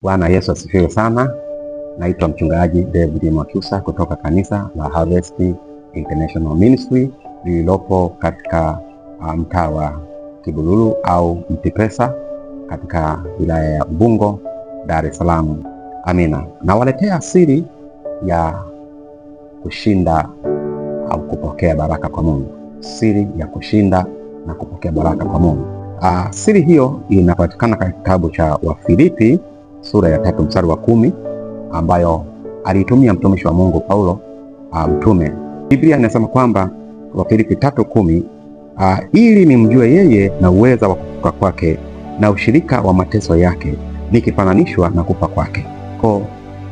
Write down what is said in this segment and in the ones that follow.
Bwana Yesu asifiwe sana. Naitwa mchungaji David Mwakyusa kutoka kanisa la Harvest International Ministry lililopo katika mtaa wa Kibululu au Mtipesa katika wilaya ya Ubungo, Dar es Salaam. Amina. Nawaletea siri ya kushinda au kupokea baraka kwa Mungu. Siri ya kushinda na kupokea baraka kwa Mungu. Siri hiyo inapatikana katika kitabu cha Wafilipi sura ya 3 mstari wa 10 ambayo aliitumia mtumishi wa Mungu Paulo mtume. Biblia inasema kwamba Wafilipi 3:10, ili nimjue yeye na uweza wa kufufuka kwake na ushirika wa mateso yake nikifananishwa na kufa kwake. Kwa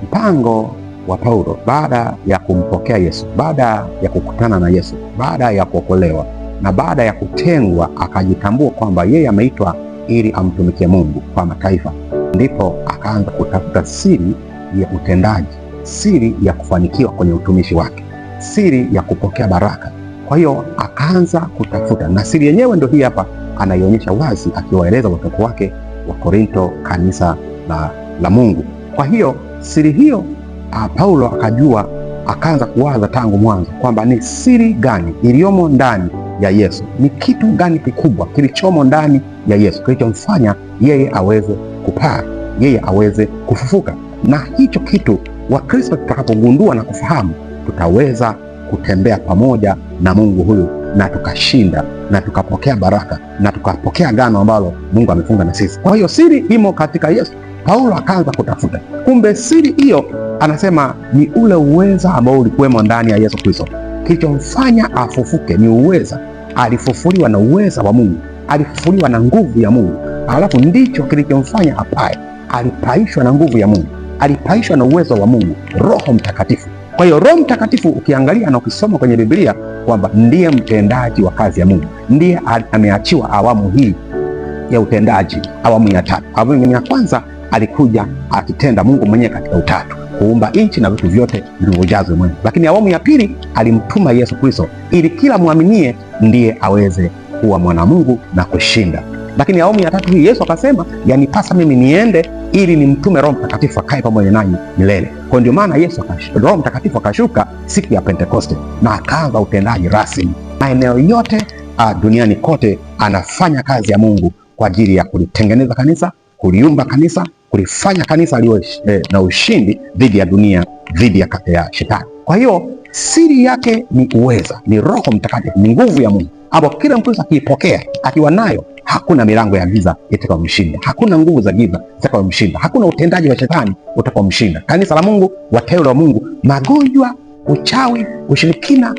mpango wa Paulo baada ya kumpokea Yesu, baada ya kukutana na Yesu, baada ya kuokolewa na baada ya kutengwa, akajitambua kwamba yeye ameitwa ili amtumikie Mungu kwa mataifa, ndipo akaanza kutafuta siri ya utendaji, siri ya kufanikiwa kwenye utumishi wake, siri ya kupokea baraka. Kwa hiyo akaanza kutafuta, na siri yenyewe ndio hii hapa anaionyesha wazi akiwaeleza watoto wake wa Korinto, kanisa la Mungu. Kwa hiyo siri hiyo Paulo akajua, akaanza kuwaza tangu mwanzo kwamba ni siri gani iliyomo ndani ya Yesu, ni kitu gani kikubwa kilichomo ndani ya Yesu kilichomfanya yeye aweze kupaa, yeye aweze kufufuka. Na hicho kitu Wakristo tutakapogundua na kufahamu, tutaweza kutembea pamoja na Mungu huyu na tukashinda na tukapokea baraka na tukapokea agano ambalo Mungu amefunga na sisi. Kwa hiyo siri imo katika Yesu. Paulo akaanza kutafuta, kumbe siri hiyo anasema ni ule uweza ambao ulikuwemo ndani ya Yesu Kristo. Kilichomfanya afufuke ni uweza. Alifufuliwa na uweza wa Mungu, alifufuliwa na nguvu ya Mungu, alafu ndicho kilichomfanya apae. Alipaishwa na nguvu ya Mungu, alipaishwa na uwezo wa Mungu, Roho Mtakatifu. Kwa hiyo Roho Mtakatifu ukiangalia na ukisoma kwenye Biblia kwamba ndiye mtendaji wa kazi ya Mungu, ndiye ameachiwa awamu hii ya utendaji, awamu ya 3. Awamu ya kwanza alikuja akitenda Mungu mwenyewe katika utatu, kuumba nchi na vitu vyote vilivyojaza ulimwengu. Lakini awamu ya pili alimtuma Yesu Kristo ili kila muaminie ndiye aweze kuwa mwana Mungu na kushinda. Lakini awamu ya 3 hii Yesu akasema, yanipasa mimi niende ili nimtume Roho Mtakatifu akae pamoja nanyi milele. Kwa ndio maana Roho Mtakatifu akashuka siku ya Pentekoste na akaanza utendaji rasmi. Maeneo yote duniani kote anafanya kazi ya Mungu kwa ajili ya kulitengeneza kanisa, kuliumba kanisa, kulifanya kanisa liwe na ushindi dhidi ya dunia, dhidi ya shetani. Kwa hiyo siri yake ni uweza, ni Roho Mtakatifu, ni nguvu ya Mungu ambapo kila Mkristo akiipokea, akiwa nayo, hakuna milango ya giza itakayomshinda, hakuna nguvu za giza zitakayomshinda, hakuna utendaji wa shetani utakaomshinda. Kanisa la Mungu, wateule wa Mungu, magonjwa, uchawi, ushirikina,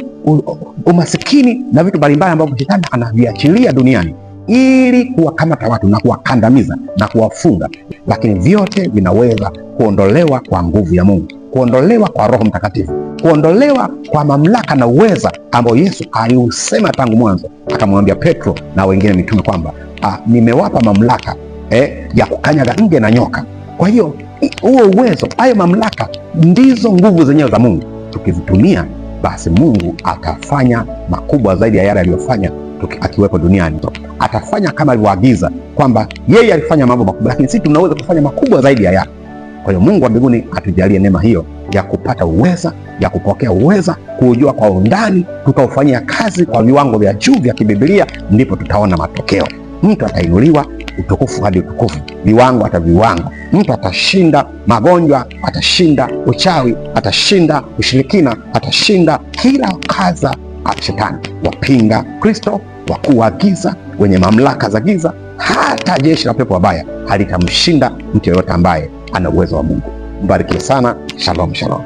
umasikini na vitu mbalimbali ambavyo shetani anaviachilia duniani ili kuwakamata watu na kuwakandamiza na kuwafunga, lakini vyote vinaweza kuondolewa kwa nguvu ya Mungu, kuondolewa kwa Roho Mtakatifu, kuondolewa kwa mamlaka na uweza ambao Yesu aliusema tangu mwanzo, akamwambia Petro na wengine mitume kwamba nimewapa mamlaka ya kukanyaga nge na nyoka. Kwa hiyo huo uwezo, hayo mamlaka ndizo nguvu zenyewe za Mungu. Tukizitumia, basi Mungu atafanya makubwa zaidi ya yale aliyofanya akiwepo duniani. Atafanya kama alivyoagiza kwamba yeye alifanya mambo makubwa, lakini sisi tunaweza kufanya makubwa zaidi ya yale. Kwa hiyo Mungu wa mbinguni atujalie neema hiyo ya kupata uweza, ya kupokea uweza, kuujua kwa undani, tukaufanyia kazi kwa viwango vya juu vya kibiblia, ndipo tutaona matokeo. Mtu atainuliwa utukufu hadi utukufu, viwango hata viwango. Mtu atashinda magonjwa, atashinda uchawi, atashinda ushirikina, atashinda kila kaza shetani, wapinga Kristo, wakuu wa giza, wenye mamlaka za giza, hata jeshi la pepo wabaya halitamshinda mtu yeyote ambaye ana uwezo wa Mungu. Mbarikiwe sana. Shalom, shalom.